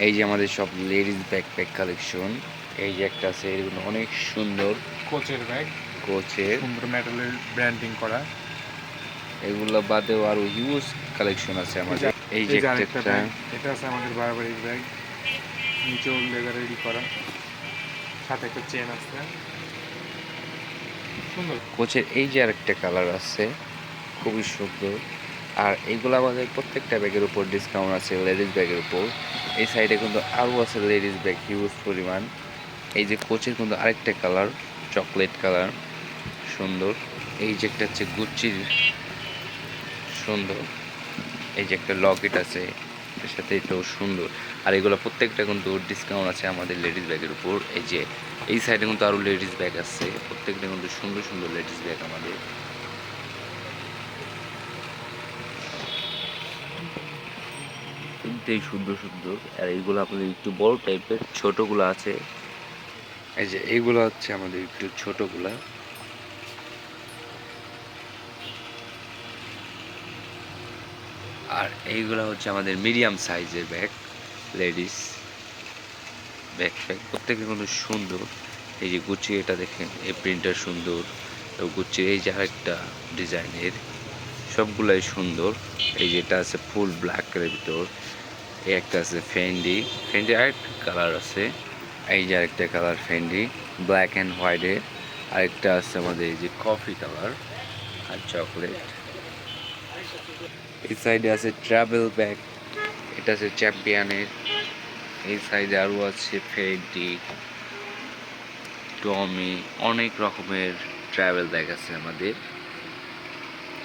এই যে আমাদের সব লেডিস ব্যাকপ্যাক কালেকশন। এই যে একটা আছে, এগুলো অনেক সুন্দর কোচের ব্যাগ, কোচের। সুন্দর মেটালের ব্র্যান্ডিং করা। এগুলো বাদেও আরো হিউজ কালেকশন আছে আমাদের। এই যে এই যে একটা আরেকটা একটা ব্যাগ, এটা আছে আমাদের বারবারিক ব্যাগ, নিচেও লেদারেরই করা, সাথে একটা চেন আছে, সুন্দর। কোচের এই যে আরেকটা কালার আছে, খুবই সুন্দর। আর এইগুলো আমাদের প্রত্যেকটা ব্যাগের উপর ডিসকাউন্ট আছে, লেডিস ব্যাগের উপর। এই সাইডে কিন্তু আরও আছে লেডিস ব্যাগ হিউজ পরিমাণ। এই যে কোচের কিন্তু আরেকটা কালার, চকলেট কালার, সুন্দর। এই যে একটা হচ্ছে গুচ্চির, সুন্দর। এই যে একটা লকেট আছে, এর সাথে এটাও সুন্দর। আর এগুলো প্রত্যেকটা কিন্তু ডিসকাউন্ট আছে আমাদের লেডিস ব্যাগের উপর। এই যে এই সাইডে কিন্তু আরও লেডিস ব্যাগ আছে, প্রত্যেকটা কিন্তু সুন্দর সুন্দর লেডিস ব্যাগ আমাদের। তিনটেই সুন্দর সুন্দর। আর এইগুলো আপনাদের একটু বড় টাইপের, ছোটগুলো আছে। এই যে এইগুলো হচ্ছে আমাদের একটু ছোটগুলা। আর এইগুলো হচ্ছে আমাদের মিডিয়াম সাইজের ব্যাগ, লেডিস ব্যাকপ্যাক। প্রত্যেকটা কিন্তু সুন্দর। এই যে গুচি, এটা দেখেন এই প্রিন্টার সুন্দর। তো গুচির এই যে আরেকটা ডিজাইনের, সবগুলাই সুন্দর। এই যেটা আছে ফুল ব্ল্যাকের ভিতর। এই একটা আছে ফেন্ডি, ফেন্ডি আরেকটা কালার আছে। এই যে আরেকটা কালার ফেন্ডি, ব্ল্যাক অ্যান্ড হোয়াইটের। আরেকটা আছে আমাদের এই যে কফি কালার আর চকলেট। এই সাইডে আছে ট্রাভেল ব্যাগ, এটা আছে চ্যাম্পিয়নের। এই সাইডে আরও আছে ফেন্ডি, টমি, অনেক রকমের ট্রাভেল ব্যাগ আছে আমাদের,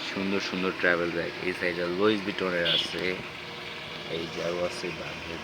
সুন্দর সুন্দর ট্রাভেল ব্যাগ। এই সাইডে লুইস ভিটনের আছে। এই যে আরও আছে ব্যাগের